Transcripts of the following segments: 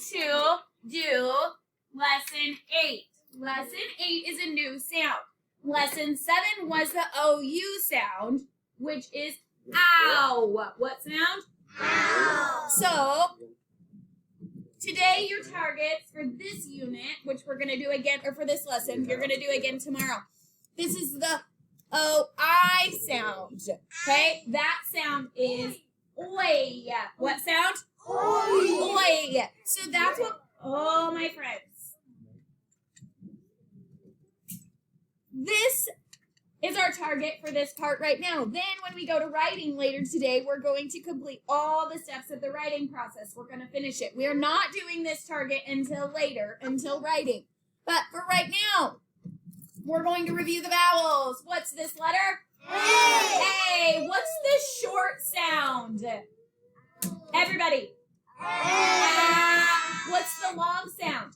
to do lesson 8. Lesson 8 is a new sound. Lesson 7 was the OU sound, which is ow. What sound? Ow. So, today your targets for this unit, which we're going to do again, or for this lesson, you're going to do again tomorrow. This is the O-I sound. Okay? That sound is oi. What sound? Oi. Oi. So that's what, oh my friends. This is our target for this part right now. Then when we go to writing later today, we're going to complete all the steps of the writing process. We're going to finish it. We are not doing this target until later, until writing. But for right now, we're going to review the vowels. What's this letter? A. A. What's the short sound? Everybody. A. What's the long sound?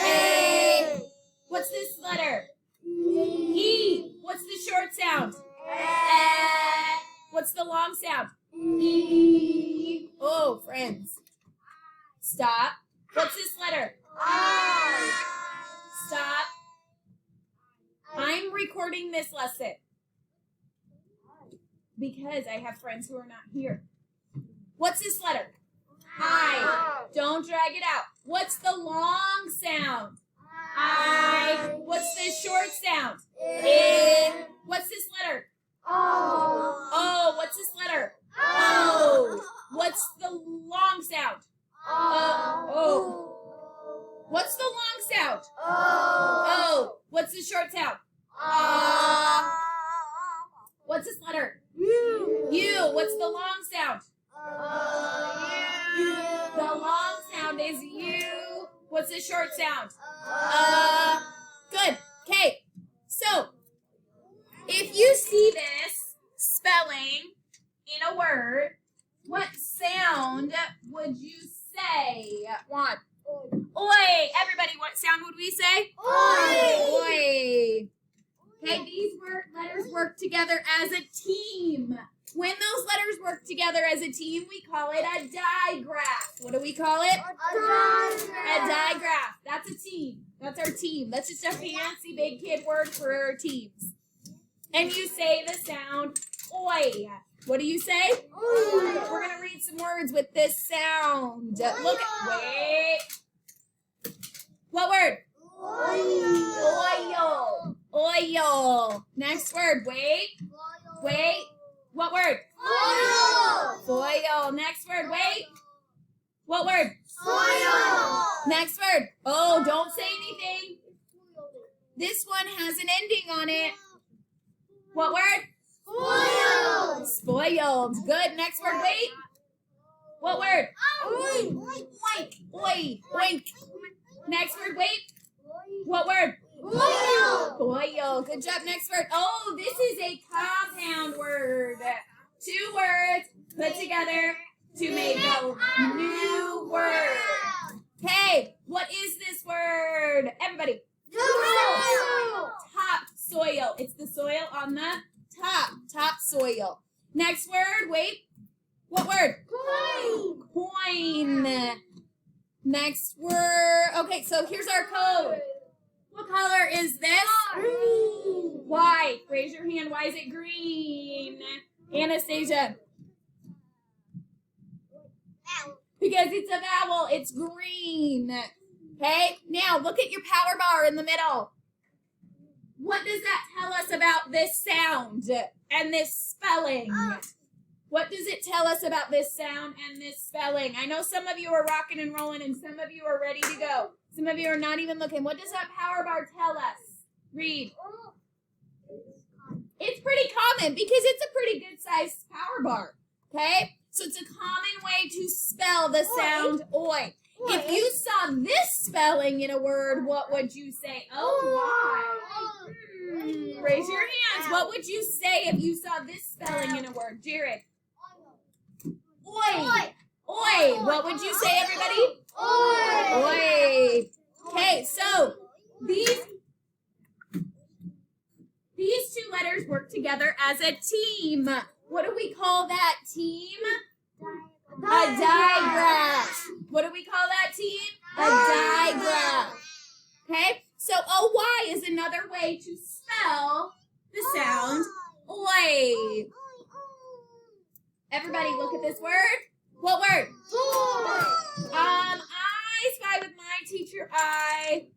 A. What's this letter? E. What's the short sound? A. What's the long sound? E. Oh, friends. Stop. What's this letter? I. Stop. I'm recording this lesson because I have friends who are not here. What's this letter? I. Don't drag it out. What's the long sound? I. What's this short sound? In. What's this letter? O. Oh, what's this letter? O. What's the long sound? O. What's the long sound? O. What's the short sound? What's this letter? U. What's the long sound? The long sound is U. What's the short sound? Good. Okay. So, if you see this spelling in a word, what sound would you say? One. Oi. Everybody, what sound would we say? Oi. Oi. Okay, these letters work together as a team. When those letters work together as a team, we call it a digraph. What do we call it? A digraph. A digraph. That's a team. That's our team. That's just a fancy big kid word for our teams. And you say the sound oi. What do you say? Oi. We're going to read some words with this sound. Look at, wait. What word? Oil. Oil. Next word. Wait. Wait. What word? Foil. Foil. Next word. Wait. What word? Soil. Next word. Oh, don't say anything. This one has an ending on it. What word? Spoiled. Spoiled. Good. Next word. Wait. What word? Oink. Oink. Oink. Oink. Next word. Wait. What word? Oil. Oil. Good job. Next word. Oh, this is a compound word. 2 words put together to make a new word. Okay, what is this word? Everybody. Soil. Topsoil. It's the soil on the top. Topsoil. Next word. Wait. What word? Coin. Coin. Next word. Okay, so here's our code. What color is this? Green. Why? Raise your hand. Why is it green? Anastasia. Because it's a vowel. It's green. Okay? Now, look at your power bar in the middle. What does that tell us about this sound and this spelling? What does it tell us about this sound and this spelling? I know some of you are rocking and rolling and some of you are ready to go. Some of you are not even looking. What does that power bar tell us? Read. It's pretty common because it's a pretty good sized power bar. Okay? So it's a common way to spell the sound oi. If you saw this spelling in a word, what would you say? Oh, why? Raise your hands. What would you say if you saw this spelling in a word? Jared. Oi. Oi. What would you say, everybody? Oi. Oi. Okay, so these 2 letters work together as a team. What do we call that team? A digraph. What do we call that team? another way to spell the sound oi. Everybody look at this word. What word? I spy with my teacher eye.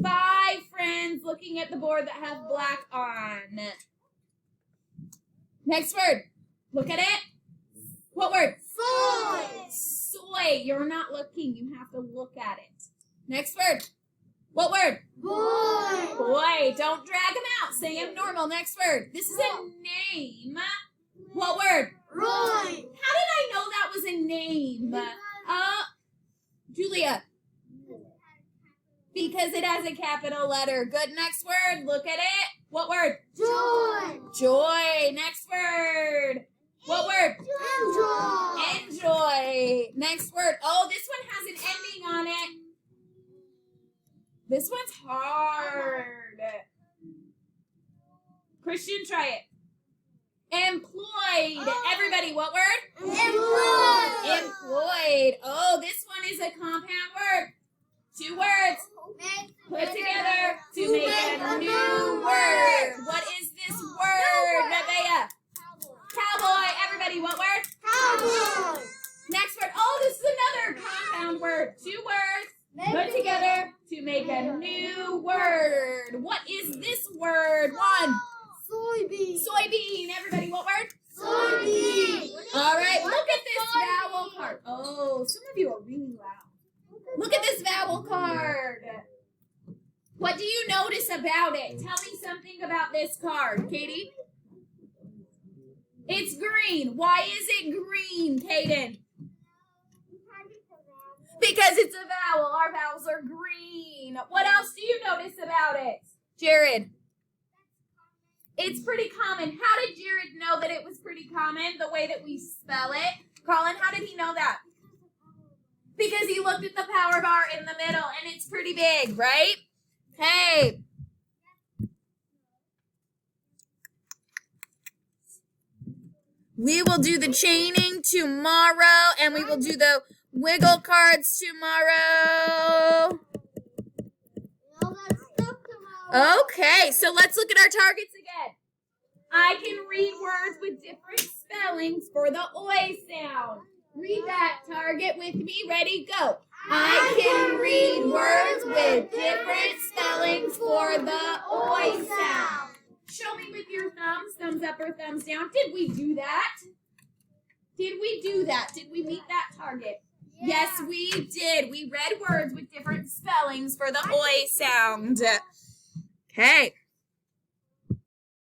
5 friends looking at the board that have black on. Next word. Look at it. What word? Soy. You're not looking. You have to look at it. Next word. What word? Boy. Don't drag them out. Say them normal. Next word. This is a name. What word? How did I know that was a name? Julia. Because it has a capital letter. Good. Next word. Look at it. What word? Joy. Next word. What word? Enjoy. Next word. Oh, this one has an ending on it. This one's hard. Christian, try it. Employed. Everybody, what word? Employed. Oh, this one is a compound word. 2 words. Put together to make a new word. What is this word, Nevaeh? Cowboy. Everybody, what word? Next word. Oh, this is another compound word. 2 words. Put together to make a new word. What is this word? 1. Soybean. Everybody, what word? All right, look at this vowel card. Oh, some of you are really loud. Look at this vowel card. What do you notice about it? Tell me something about this card, Katie. It's green. Why is it green, Kaden? Because it's a vowel. Our vowels are green. What else do you notice about it? Jared. It's pretty common. How did Jared know that it was pretty common, the way that we spell it? Colin, how did he know that? Because he looked at the power bar in the middle, and it's pretty big, right? Hey. We will do the chaining tomorrow, and we will do the wiggle cards tomorrow. Okay, so let's look at our targets again. I can read words with different spellings for the oi sound. Read that target with me. Ready, go. I can read words with different spellings for the oi sound. Show me with your thumbs, thumbs up or thumbs down. Did we do that? Did we do that? Did we meet that target? Yeah. Yes, we did. We read words with different spellings for the oi sound. Okay.